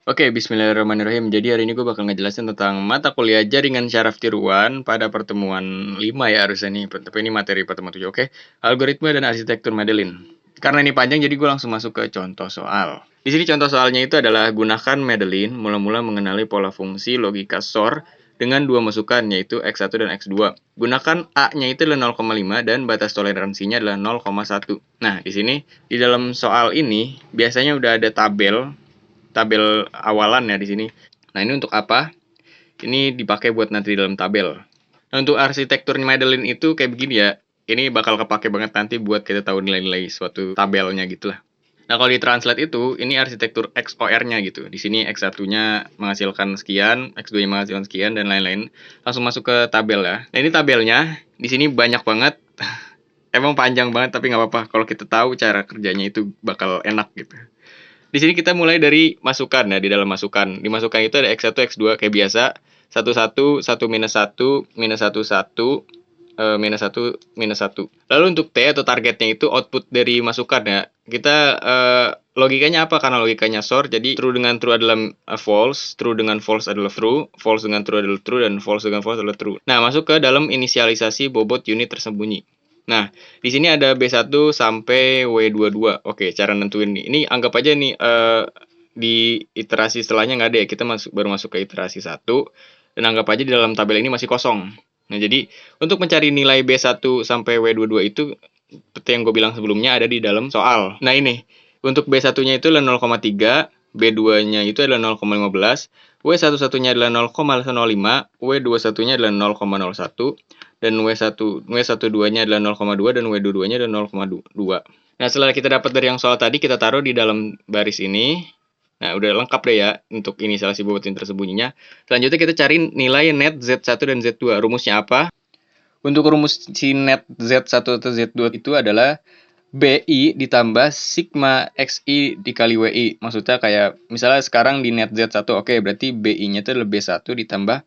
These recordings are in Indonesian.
Oke, bismillahirrahmanirrahim. Jadi hari ini gue bakal ngejelasin tentang mata kuliah jaringan syaraf tiruan pada pertemuan 5 ya harusnya nih. Tapi ini materi pertemuan 7. Oke, algoritma dan arsitektur Madeline. Karena ini panjang, jadi gue langsung masuk ke contoh soal. Di sini contoh soalnya itu adalah gunakan Madeline mula-mula mengenali pola fungsi logika SOR dengan dua masukan, yaitu X1 dan X2. Gunakan A-nya itu adalah 0,5 dan batas toleransinya adalah 0,1. Nah, di sini, di dalam soal ini, biasanya udah ada tabel awalan ya di sini. Nah, ini untuk apa? Ini dipakai buat nanti di dalam tabel. Nah, untuk arsitektur Madeline itu kayak begini ya. Ini bakal kepake banget nanti buat kita tahu nilai-nilai suatu tabelnya gitu lah. Nah, kalau di-translate itu, ini arsitektur XOR-nya gitu. Di sini X1-nya menghasilkan sekian, X2-nya menghasilkan sekian, dan lain-lain. Langsung masuk ke tabel ya. Nah, ini tabelnya. Di sini banyak banget. Emang panjang banget, tapi nggak apa-apa. Kalau kita tahu cara kerjanya itu bakal enak gitu. Di sini kita mulai dari masukan ya, di dalam masukan. Di masukan itu ada X1, X2 kayak biasa. 1, 1, 1 minus 1, minus 1, 1, minus 1, minus 1. Lalu untuk T atau targetnya itu output dari masukan ya. Kita logikanya apa? Karena logikanya SOR, jadi true dengan true adalah false, true dengan false adalah true, false dengan true adalah true, dan false dengan false adalah true. Nah, masuk ke dalam inisialisasi bobot unit tersembunyi. Nah, di sini ada B1 sampai W22. Oke, cara nentuin nih. Ini anggap aja nih di iterasi setelahnya nggak ada ya. Kita baru masuk ke iterasi 1 dan anggap aja di dalam tabel ini masih kosong. Nah, jadi untuk mencari nilai B1 sampai W22 itu seperti yang gue bilang sebelumnya ada di dalam soal. Nah, ini untuk B1-nya itu adalah 0,3, B2-nya itu adalah 0,15, W11-nya adalah 0,05, W21-nya adalah 0,01, dan W12-nya adalah 0,2 dan W22-nya adalah 0,2. Nah, setelah kita dapat dari yang soal tadi, kita taruh di dalam baris ini. Nah, udah lengkap deh ya untuk inisialisasi bobot yang tersembunyinya. Selanjutnya kita cari nilai net Z1 dan Z2. Rumusnya apa? Untuk rumus si net Z1 atau Z2 itu adalah BI ditambah sigma XI dikali WI. Maksudnya kayak misalnya sekarang di net Z1, oke, berarti BI-nya itu adalah B1 ditambah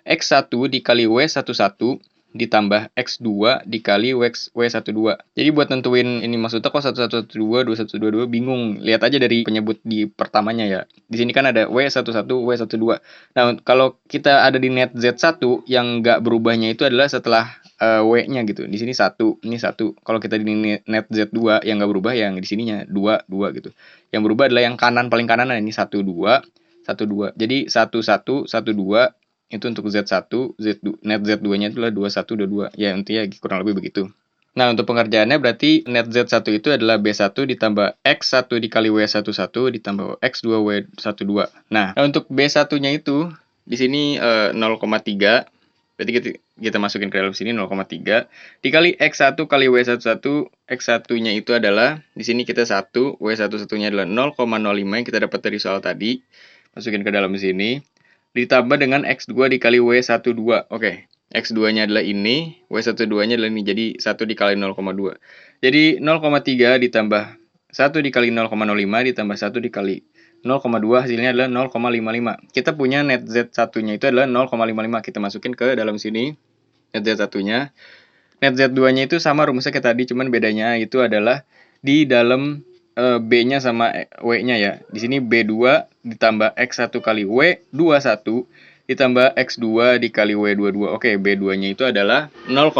X1 dikali W11 ditambah X2 dikali W12. Jadi buat nentuin ini maksudnya kok 1112, 2122 bingung. Lihat aja dari penyebut di pertamanya ya. Di sini kan ada W11, W12. Nah, kalau kita ada di net Z1 yang nggak berubahnya itu adalah setelah W-nya gitu. Di sini 1, ini 1. Kalau kita di net Z2 yang nggak berubah yang di sininya 2, 2 gitu. Yang berubah adalah yang kanan paling kanan, ini 1, 2, 1, 2. Jadi 1, 1, 1, 2 itu untuk Z1, net Z2-nya itulah 21, 22. Ya, intinya kurang lebih begitu. Nah, untuk pengerjaannya berarti net Z1 itu adalah B1 ditambah X1 dikali W11 ditambah X2 W12. Nah, untuk B1-nya itu di sini 0,3. Berarti kita masukin ke dalam sini 0,3 dikali X1 kali W11. X1-nya itu adalah di sini kita 1, W11-nya adalah 0,05 yang kita dapat dari soal tadi. Masukin ke dalam sini. Ditambah dengan X2 dikali W12. Oke, X2-nya adalah ini, W12-nya adalah ini. Jadi 1 dikali 0,2. Jadi 0,3 ditambah 1 dikali 0,05 ditambah 1 dikali 0,2 hasilnya adalah 0,55. Kita punya net Z1-nya itu adalah 0,55. Kita masukin ke dalam sini net Z1-nya. Net Z2-nya itu sama rumusnya kayak tadi, cuman bedanya itu adalah di dalam B-nya sama W-nya ya. Di sini B2 ditambah X1 kali W21 ditambah X2 dikali W22. Oke, B2-nya itu adalah 0,15.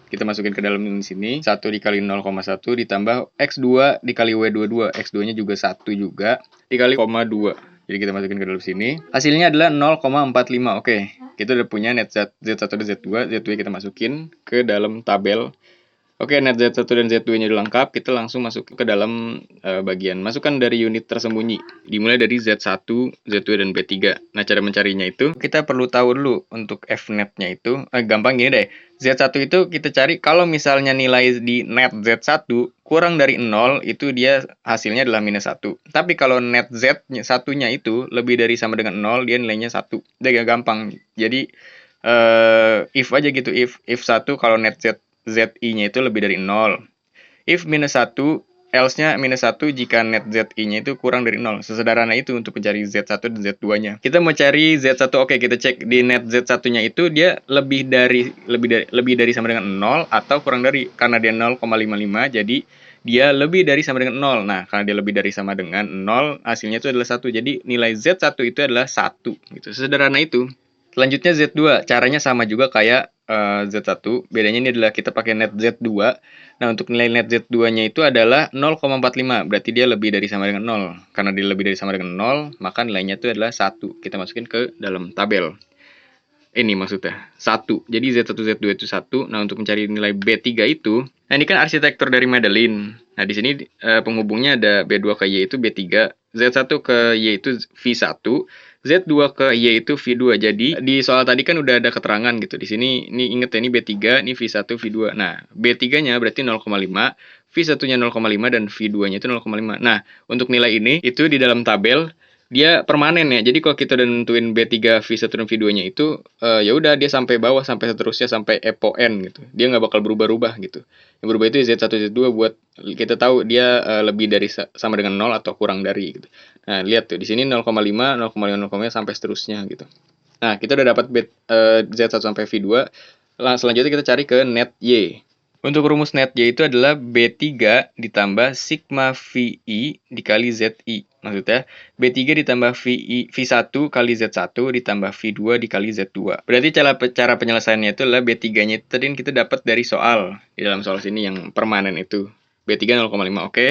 Kita masukin ke dalam sini. 1 dikali 0,1 ditambah X2 dikali W22. X2-nya juga 1 juga. Dikali 0,2. Jadi kita masukin ke dalam sini. Hasilnya adalah 0,45. Oke, kita udah punya net Z1 dan Z2. Z2 kita masukin ke dalam tabel. Oke, net Z1 dan Z2-nya udah lengkap, kita langsung masuk ke dalam bagian masukan dari unit tersembunyi. Dimulai dari Z1, Z2, dan B3. Nah, cara mencarinya itu, kita perlu tahu dulu untuk F-net-nya itu. Gampang gini deh, Z1 itu kita cari kalau misalnya nilai di net Z1 kurang dari 0, itu dia hasilnya adalah minus 1. Tapi kalau net Z1-nya itu lebih dari sama dengan 0, dia nilainya 1. Udah gampang. Jadi, if aja gitu, if 1 kalau net ZI-nya itu lebih dari 0. If minus 1, else-nya minus 1 jika net ZI-nya itu kurang dari 0. Sesederhana itu untuk mencari Z1 dan Z2-nya. Kita mau cari Z1, oke, kita cek di net Z1-nya itu dia lebih dari sama dengan 0 atau kurang dari, karena dia 0,55, jadi dia lebih dari sama dengan 0. Nah, karena dia lebih dari sama dengan 0, hasilnya itu adalah 1. Jadi nilai Z1 itu adalah 1 gitu. Sesederhana itu. Selanjutnya Z2, caranya sama juga kayak Z1. Bedanya ini adalah kita pakai net Z2. Nah, untuk nilai net Z2-nya itu adalah 0,45. Berarti dia lebih dari sama dengan 0. Karena dia lebih dari sama dengan 0, maka nilainya itu adalah 1. Kita masukin ke dalam tabel. Ini maksudnya 1. Jadi Z1 Z2 itu 1. Nah, untuk mencari nilai B3 itu, nah ini kan arsitektur dari Madeline. Nah, di sini penghubungnya ada B2 ke Y itu B3, Z1 ke Y itu V1, Z2 ke Y itu V2. Jadi di soal tadi kan udah ada keterangan gitu. Di sini ini inget ya, ini B3, ini V1, V2. Nah, B3-nya berarti 0,5, V1-nya 0,5 dan V2-nya itu 0,5. Nah, untuk nilai ini itu di dalam tabel dia permanen ya. Jadi kalau kita udah nentuin B3, V1 dan V2-nya itu ya udah dia sampai bawah sampai seterusnya sampai epo N gitu. Dia nggak bakal berubah-ubah gitu. Yang berubah itu Z1 Z2 buat kita tahu dia lebih dari sama dengan 0 atau kurang dari gitu. Nah, lihat tuh di sini 0,5, 0,5, 0,5 sampai seterusnya gitu. Nah, kita udah dapat Z1 sampai V2. Selanjutnya kita cari ke net Y. Untuk rumus net Y itu adalah B3 ditambah sigma VI dikali ZI. Maksudnya, B3 ditambah V1 kali Z1 ditambah V2 dikali Z2. Berarti cara penyelesaiannya itu adalah B3-nya itu tadi kita dapat dari soal. Di dalam soal sini yang permanen itu. B3 0,5, oke.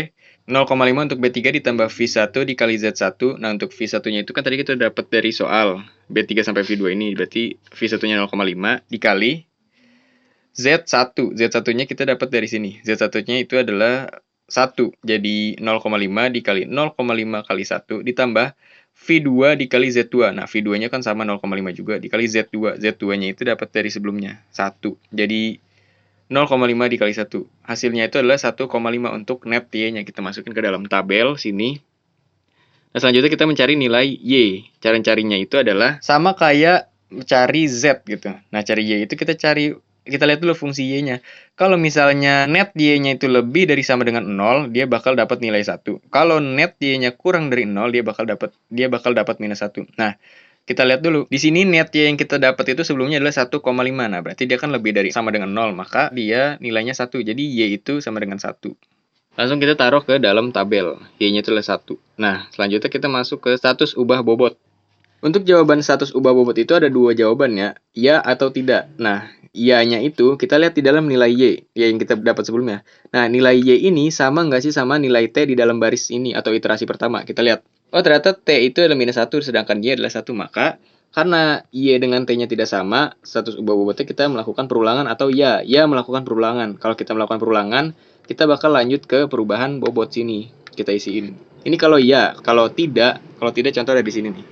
0,5 untuk B3 ditambah V1 dikali Z1. Nah, untuk V1-nya itu kan tadi kita dapat dari soal. B3 sampai V2 ini. Berarti V1-nya 0,5 dikali Z1. Z1-nya kita dapat dari sini. Z1-nya itu adalah 1. Jadi 0,5 dikali 0,5 kali 1 ditambah V2 dikali Z2. Nah, V2-nya kan sama 0,5 juga dikali Z2. Z2-nya itu dapat dari sebelumnya, 1. Jadi 0,5 dikali 1. Hasilnya itu adalah 1,5 untuk net Y-nya. Kita masukin ke dalam tabel sini. Nah, selanjutnya kita mencari nilai Y. Cara carinya itu adalah sama kayak cari Z gitu. Nah, cari Y itu kita lihat dulu fungsi Y-nya. Kalau misalnya net Y-nya itu lebih dari sama dengan 0, dia bakal dapat nilai 1. Kalau net Y-nya kurang dari 0, dia bakal dapat minus 1. Nah, kita lihat dulu. Di sini net Y yang kita dapat itu sebelumnya adalah 1,5. Nah, berarti dia kan lebih dari sama dengan 0, maka dia nilainya 1. Jadi Y itu sama dengan 1. Langsung kita taruh ke dalam tabel. Y-nya itu adalah 1. Nah, selanjutnya kita masuk ke status ubah bobot. Untuk jawaban status ubah bobot itu ada dua jawaban ya, ya atau tidak. Nah, iya-nya itu kita lihat di dalam nilai Y, yang kita dapat sebelumnya. Nah, nilai Y ini sama nggak sih sama nilai T di dalam baris ini atau iterasi pertama? Kita lihat. Oh, ternyata T itu adalah minus 1, sedangkan Y adalah 1. Maka, karena Y dengan T-nya tidak sama, status ubah bobotnya kita melakukan perulangan atau ya melakukan perulangan. Kalau kita melakukan perulangan, kita bakal lanjut ke perubahan bobot sini. Kita isiin. Ini kalau ya, kalau tidak contoh ada di sini nih.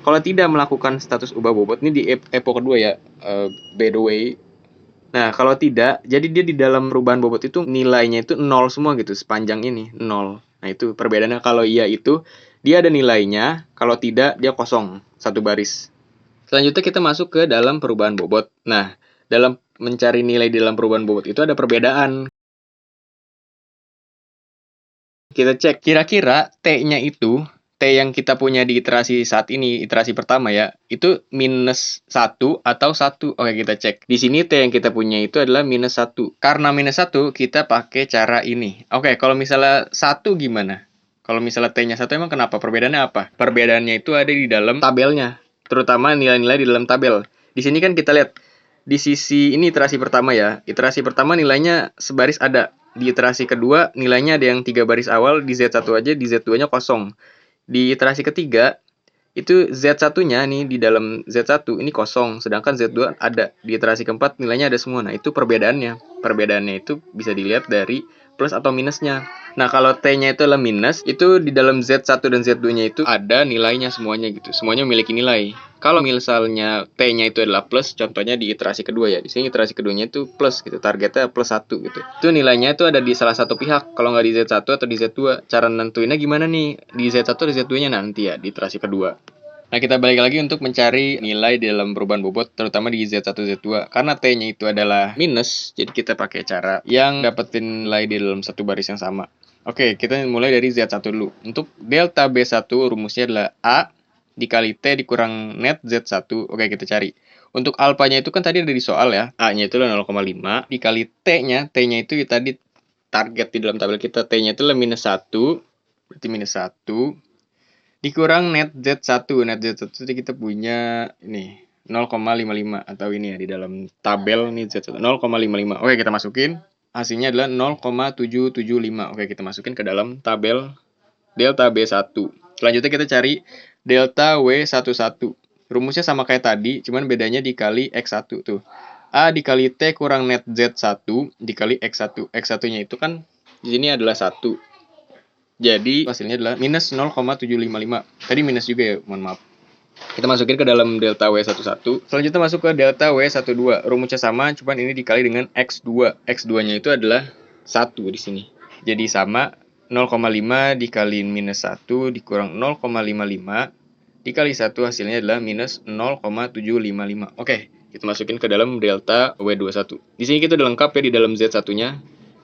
Kalau tidak melakukan status ubah bobot, ini di epo kedua ya, by the way. Nah, kalau tidak, jadi dia di dalam perubahan bobot itu nilainya itu 0 semua gitu, sepanjang ini, 0. Nah, itu perbedaannya. Kalau iya itu, dia ada nilainya, kalau tidak, dia kosong, satu baris. Selanjutnya kita masuk ke dalam perubahan bobot. Nah, dalam mencari nilai di dalam perubahan bobot itu ada perbedaan. Kita cek, kira-kira T-nya itu, T yang kita punya di iterasi saat ini, iterasi pertama ya, itu minus 1 atau 1. Oke, kita cek. Di sini T yang kita punya itu adalah minus 1. Karena minus 1, kita pakai cara ini. Oke, kalau misalnya 1 gimana? Kalau misalnya T-nya 1 emang kenapa? Perbedaannya apa? Perbedaannya itu ada di dalam tabelnya. Terutama nilai-nilai di dalam tabel. Di sini kan kita lihat, di sisi ini iterasi pertama ya. Iterasi pertama nilainya sebaris ada. Di iterasi kedua nilainya ada yang 3 baris awal, di Z1 aja, di Z2-nya kosong. Di iterasi ketiga, itu Z1-nya nih di dalam Z1 ini kosong, sedangkan Z2 ada. Di iterasi keempat nilainya ada semua. Nah, itu perbedaannya. Perbedaannya itu bisa dilihat dari plus atau minusnya. Nah, kalau T-nya itu adalah minus, itu di dalam Z1 dan Z2-nya itu ada nilainya semuanya gitu. Semuanya memiliki nilai. Kalau misalnya T-nya itu adalah plus, contohnya di iterasi kedua ya. Di sini iterasi keduanya itu plus gitu. Targetnya plus 1 gitu. Itu nilainya itu ada di salah satu pihak. Kalau nggak di Z1 atau di Z2, cara nentuinnya gimana nih? Di Z1 atau di Z2-nya nanti ya, di iterasi kedua. Nah, kita balik lagi untuk mencari nilai di dalam perubahan bobot, terutama di Z1, Z2. Karena T-nya itu adalah minus, jadi kita pakai cara yang dapetin nilai di dalam satu baris yang sama. Oke, kita mulai dari Z1 dulu. Untuk delta B1, rumusnya adalah A dikali T dikurang net Z1. Oke, kita cari. Untuk alfanya itu kan tadi ada di soal ya. A-nya itu adalah 0,5 dikali T-nya. T-nya itu tadi target di dalam tabel kita. T-nya itu adalah minus 1. Berarti minus 1. Dikurang net Z1. Net Z1 itu kita punya ini 0,55 atau ini ya di dalam tabel nih Z1 0,55. Oke, kita masukin. Hasilnya adalah 0,775. Oke, kita masukin ke dalam tabel delta B1. Selanjutnya kita cari delta W11. Rumusnya sama kayak tadi, cuman bedanya dikali X1 tuh. A dikali T kurang net Z1 dikali X1. X1-nya itu kan di sini adalah 1. Jadi hasilnya adalah minus 0,755. Tadi minus juga ya, mohon maaf. Kita masukin ke dalam delta W11. Selanjutnya masuk ke delta W12. Rumusnya sama, cuman ini dikali dengan X2. X2-nya itu adalah 1 di sini. Jadi sama 0,5 dikali minus 1 dikurang 0,55 dikali 1 hasilnya adalah minus 0,755. Oke, kita masukin ke dalam delta W21. Di sini kita udah lengkap ya di dalam Z1-nya.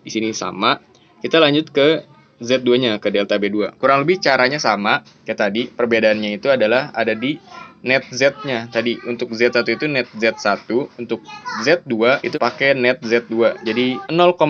Di sini sama. Kita lanjut ke Z2-nya, ke delta B2. Kurang lebih caranya sama kayak tadi. Perbedaannya itu adalah ada di net Z-nya. Tadi untuk Z1 itu net Z1, untuk Z2 itu pakai net Z2. Jadi 0,5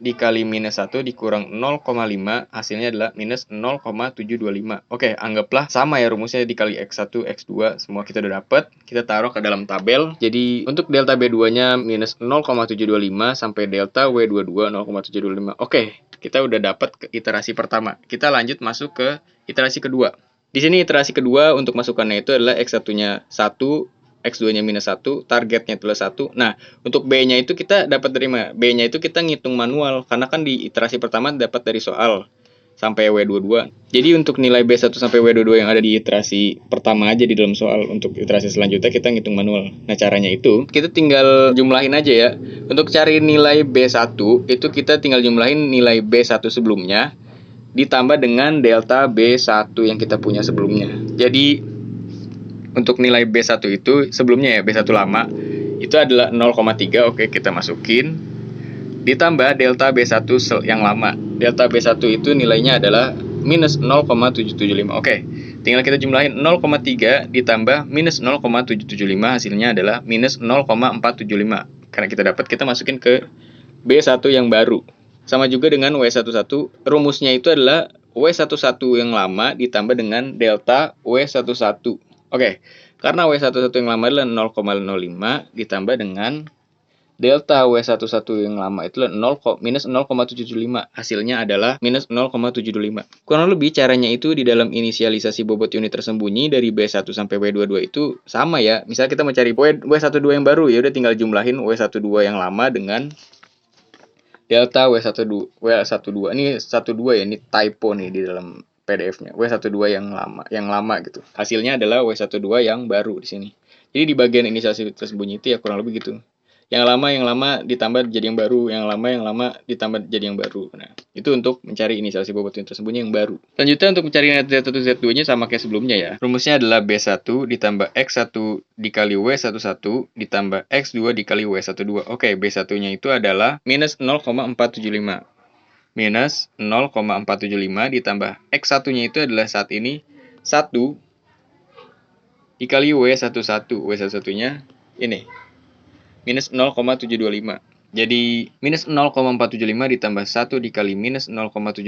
dikali minus 1 dikurang 0,5 hasilnya adalah minus 0,725. Oke, anggaplah sama ya rumusnya, dikali X1, X2 semua kita udah dapet. Kita taruh ke dalam tabel. Jadi untuk delta B2-nya minus 0,725 sampai delta W22 0,725. Oke, kita udah dapat ke iterasi pertama. Kita lanjut masuk ke iterasi kedua. Di sini iterasi kedua untuk masukannya itu adalah X1-nya 1, X2-nya minus 1, targetnya itulah 1. Nah, untuk B-nya itu kita dapat dari mana? B-nya itu kita ngitung manual, karena kan di iterasi pertama dapat dari soal sampai W22. Jadi untuk nilai B1 sampai W22 yang ada di iterasi pertama aja di dalam soal, untuk iterasi selanjutnya kita ngitung manual. Nah, caranya itu kita tinggal jumlahin aja ya. Untuk cari nilai B1 itu kita tinggal jumlahin nilai B1 sebelumnya ditambah dengan delta B1 yang kita punya sebelumnya. Jadi untuk nilai B1 itu sebelumnya ya, B1 lama itu adalah 0,3. Oke, kita masukin. Ditambah delta B1 yang lama. Delta B1 itu nilainya adalah minus 0,775. Oke, tinggal kita jumlahin 0,3 ditambah minus 0,775 hasilnya adalah minus 0,475. Karena kita dapat, kita masukin ke B1 yang baru. Sama juga dengan W11, rumusnya itu adalah W11 yang lama ditambah dengan delta W11. Oke, karena W11 yang lama adalah 0,05 ditambah dengan delta W11 yang lama itu minus 0,775. Hasilnya adalah minus 0,725. Kurang lebih caranya itu di dalam inisialisasi bobot unit tersembunyi dari B1 sampai W22 itu sama ya. Misalnya kita mencari W12 yang baru, ya udah tinggal jumlahin W12 yang lama dengan delta W12. Ini 12 ya, ini typo nih di dalam PDF-nya. W12 yang lama gitu. Hasilnya adalah W12 yang baru di sini. Jadi di bagian inisialisasi tersembunyi itu ya kurang lebih gitu. Yang lama ditambah jadi yang baru, yang lama ditambah jadi yang baru. Nah, itu untuk mencari inisialisasi bobot unit tersembunyi yang baru. Selanjutnya untuk mencari net Z1 Z2-nya sama kayak sebelumnya ya. Rumusnya adalah B1 ditambah X1 dikali W11 ditambah X2 dikali W12. Oke, B1-nya itu adalah minus 0,475. Minus 0,475 ditambah X1-nya itu adalah saat ini 1 dikali W11. W11-nya ini minus 0,725. Jadi minus 0,475 ditambah 1 dikali minus 0,725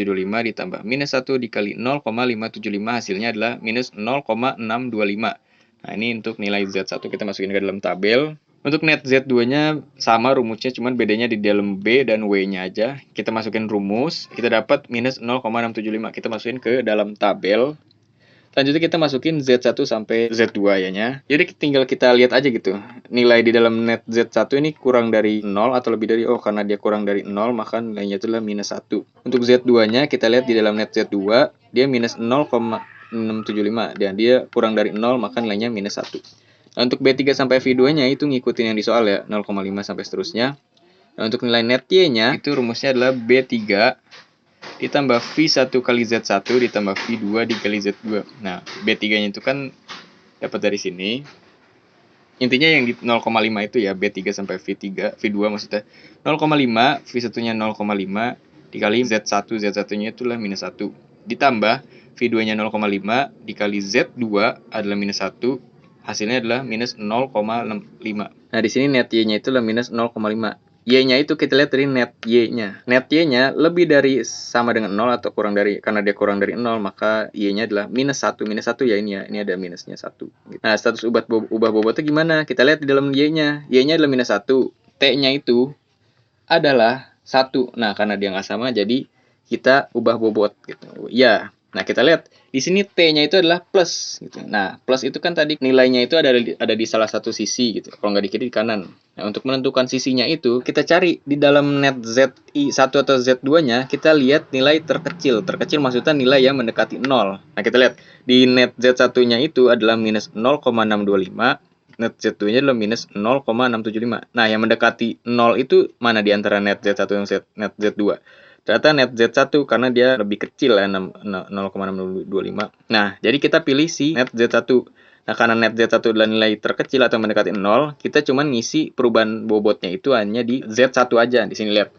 ditambah minus 1 dikali 0,575 hasilnya adalah minus 0,625. Nah, ini untuk nilai Z1 kita masukin ke dalam tabel. Untuk net Z2-nya sama rumusnya, cuman bedanya di dalam B dan W-nya aja. Kita masukin rumus, kita dapat minus 0,675. Kita masukin ke dalam tabel. Selanjutnya kita masukin Z1 sampai Z2 ya nya. Jadi tinggal kita lihat aja gitu. Nilai di dalam net Z1 ini kurang dari 0 atau lebih dari, karena dia kurang dari 0 maka nilainya itu adalah minus 1. Untuk Z2-nya kita lihat di dalam net Z2 dia minus 0,675 dan dia kurang dari 0 maka nilainya minus 1. Nah, untuk B3 sampai V2-nya itu ngikutin yang di soal ya, 0,5 sampai seterusnya. Nah, untuk nilai net Y-nya itu rumusnya adalah B3 ditambah V1 kali Z1 ditambah V2 dikali Z2. Nah, B3-nya itu kan dapat dari sini. Intinya yang di 0,5 itu ya, B3 sampai V2 maksudnya. 0,5, V1-nya 0,5 dikali Z1. Z1-nya itulah minus 1. Ditambah V2-nya 0,5 dikali Z2 adalah minus 1. Hasilnya adalah minus 0,5. Nah, di sini net Y-nya itulah minus 0,5. Y-nya itu kita lihat dari net Y-nya. Net Y-nya lebih dari sama dengan 0 atau kurang dari, karena dia kurang dari 0, maka Y-nya adalah minus 1. Minus 1 ya ini ya. Ini ada minusnya 1. Nah, status ubah bobotnya gimana? Kita lihat di dalam Y-nya. Y-nya adalah minus 1. T-nya itu adalah 1. Nah, karena dia nggak sama, jadi kita ubah bobot gitu. Ya. Nah, kita lihat di sini T-nya itu adalah plus gitu. Nah, plus itu kan tadi nilainya itu ada di salah satu sisi gitu. Kalau nggak di kiri, di kanan. Nah, untuk menentukan sisinya itu kita cari di dalam net ZI1 atau Z2-nya, kita lihat nilai terkecil. Terkecil maksudnya nilai yang mendekati 0. Nah, kita lihat di net Z1-nya itu adalah minus 0,625. Net Z2-nya adalah minus 0,675. Nah, yang mendekati 0 itu mana di antara net Z1 dan net Z2? Ternyata net Z1 karena dia lebih kecil ya, 0,625. Nah, jadi kita pilih si net Z1. Nah, karena net Z1 adalah nilai terkecil atau mendekati 0, kita cuma ngisi perubahan bobotnya itu hanya di Z1 aja. Di sini lihat.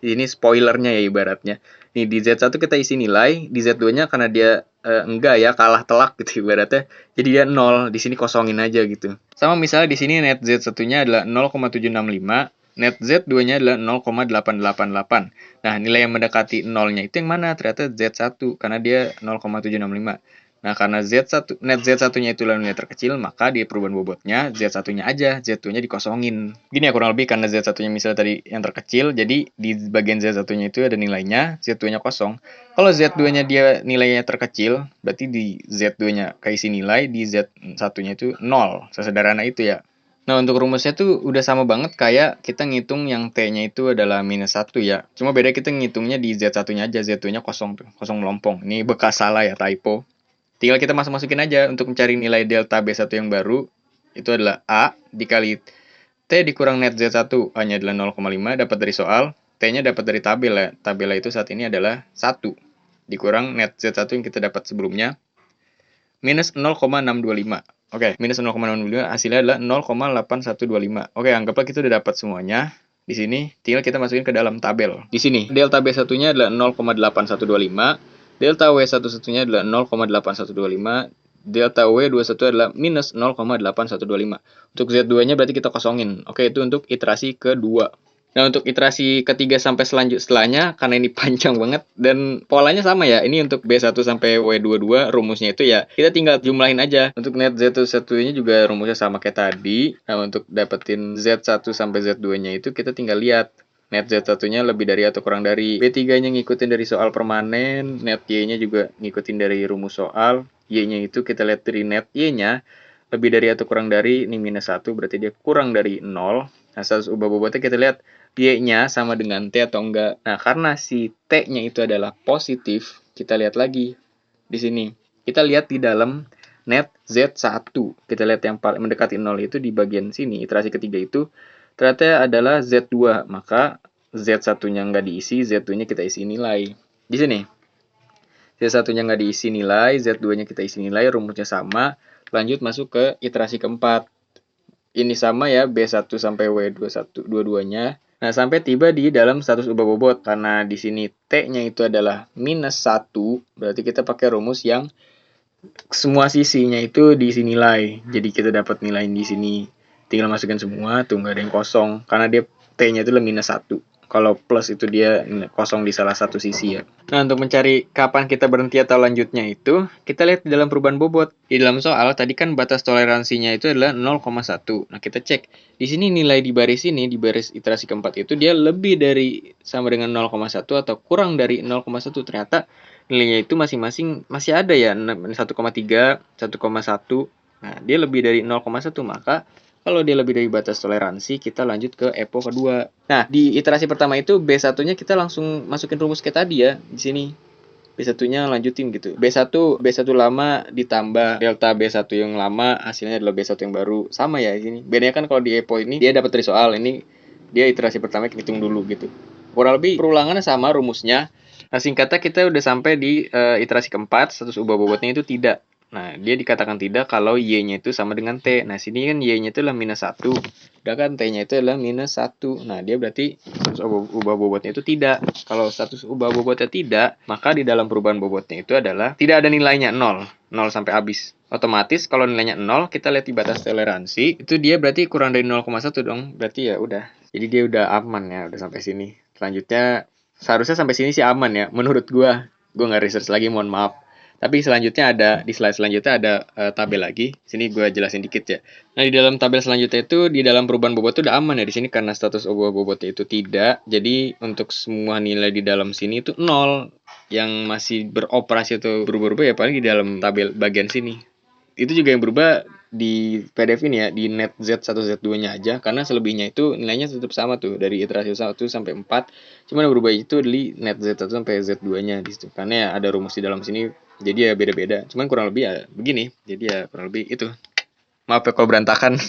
Ini spoilernya ya ibaratnya. Nih di Z1 kita isi nilai, di Z2-nya karena dia enggak ya, kalah telak gitu ibaratnya. Jadi dia 0, di sini kosongin aja gitu. Sama misalnya di sini net Z1-nya adalah 0,765. Net Z2-nya adalah 0,888. Nah, nilai yang mendekati 0-nya itu yang mana? Ternyata Z1, karena dia 0,765. Nah, karena net Z1-nya itu nilai terkecil, maka di perubahan bobotnya Z1-nya aja, Z2-nya dikosongin. Gini ya kurang lebih, karena Z1-nya misalnya tadi yang terkecil, jadi di bagian Z1-nya itu ada nilainya, Z2-nya kosong. Kalau Z2-nya dia nilainya terkecil, berarti di Z2-nya keisi nilai, di Z1-nya itu 0. Sesederhana itu ya. Nah, untuk rumusnya tuh udah sama banget kayak kita ngitung yang T-nya itu adalah minus 1 ya. Cuma beda kita ngitungnya di Z1-nya aja, Z2-nya kosong tuh, kosong melompong. Ini bekas salah ya, typo. Tinggal kita masukin aja untuk mencari nilai delta B1 yang baru. Itu adalah A dikali T dikurang net Z1. A-nya adalah 0,5 dapat dari soal. T-nya dapat dari tabel ya. Tabel itu saat ini adalah 1. Dikurang net Z1 yang kita dapat sebelumnya. Minus 0,625. Oke, minus 0,625 hasilnya adalah 0,8125. Oke, anggaplah kita udah dapat semuanya. Di sini tinggal kita masukin ke dalam tabel. Di sini delta B1-nya adalah 0,8125. Delta W11-nya adalah 0,8125. Delta W21 adalah minus 0,8125. Untuk Z2-nya berarti kita kosongin. Oke, itu untuk iterasi kedua. Nah, untuk iterasi ketiga sampai setelahnya, karena ini panjang banget, dan polanya sama ya. Ini untuk B1 sampai W22, rumusnya itu ya, kita tinggal jumlahin aja. Untuk net Z1-nya juga rumusnya sama kayak tadi. Nah, untuk dapetin Z1 sampai Z2-nya itu, kita tinggal lihat. Net Z1-nya lebih dari atau kurang dari. B3-nya ngikutin dari soal permanen. Net Y-nya juga ngikutin dari rumus soal. Y-nya itu kita lihat dari net Y-nya. Lebih dari atau kurang dari, ini minus 1, berarti dia kurang dari 0. Nah, status ubah bobotnya kita lihat Y-nya sama dengan T atau enggak. Nah, karena si T-nya itu adalah positif, kita lihat lagi di sini. Kita lihat di dalam net Z1. Kita lihat yang paling mendekati 0 itu di bagian sini. Iterasi ketiga itu ternyata adalah Z2, maka Z1-nya nggak diisi, Z2-nya kita isi nilai. Di sini, Z1-nya nggak diisi nilai, Z2-nya kita isi nilai, rumusnya sama. Lanjut masuk ke iterasi keempat. Ini sama ya, B1 sampai W21, dua-duanya. Nah, sampai tiba di dalam status ubah bobot. Karena di sini T-nya itu adalah minus 1, berarti kita pakai rumus yang semua sisinya itu diisi nilai. Jadi kita dapat nilai di sini. Tinggal masukin semua, tuh nggak ada yang kosong. Karena dia T-nya itu minus 1. Kalau plus itu dia kosong di salah satu sisi ya. Nah, untuk mencari kapan kita berhenti atau lanjutnya itu, kita lihat di dalam perubahan bobot. Di dalam soal, tadi kan batas toleransinya itu adalah 0,1. Nah, kita cek. Di sini nilai di baris ini, di baris iterasi keempat itu, dia lebih dari sama dengan 0,1 atau kurang dari 0,1. Ternyata nilainya itu masing-masing masih ada ya, 1,3, 1,1. Nah, dia lebih dari 0,1, maka kalau dia lebih dari batas toleransi, kita lanjut ke EPO kedua. Nah, di iterasi pertama itu B1-nya kita langsung masukin rumus kayak tadi ya, di sini. B1-nya lanjutin gitu. B1 lama ditambah delta B1 yang lama, hasilnya adalah B1 yang baru. Sama ya di sini. Bedanya kan kalau di EPO ini dia dapat dari soal, ini dia iterasi pertama hitung dulu gitu. Kurang lebih perulangannya sama rumusnya. Nah, singkatnya kita udah sampai di iterasi keempat, status ubah bobotnya itu tidak. Nah, dia dikatakan tidak kalau Y-nya itu sama dengan T. Nah, sini kan Y-nya itu adalah minus 1. Sedangkan T-nya itu adalah minus 1. Nah, dia berarti status ubah bobotnya itu tidak. Kalau status ubah bobotnya tidak, maka di dalam perubahan bobotnya itu adalah tidak ada nilainya 0. 0 sampai habis. Otomatis kalau nilainya 0, kita lihat di batas toleransi, itu dia berarti kurang dari 0,1 dong. Berarti ya udah Jadi dia udah aman ya, udah sampai sini. Selanjutnya seharusnya sampai sini sih aman ya, menurut gua. Gua nggak research lagi, mohon maaf. Tapi selanjutnya ada di slide selanjutnya ada tabel lagi. Sini gua jelasin dikit ya. Nah, di dalam tabel selanjutnya itu di dalam perubahan bobot itu udah aman ya di sini karena status obat bobotnya itu tidak. Jadi untuk semua nilai di dalam sini itu nol. Yang masih beroperasi atau berubah-ubah ya paling di dalam tabel bagian sini. Itu juga yang berubah di PDF ini ya, di net Z1 Z2-nya aja, karena selebihnya itu nilainya tetap sama tuh dari iterasi 1 sampai 4. Cuman yang berubah itu di net Z1 sampai Z2-nya di situ. Karena ya ada rumus di dalam sini, jadi ya beda-beda. Cuman kurang lebih ya begini. Jadi ya kurang lebih itu. Maaf ya kalau berantakan.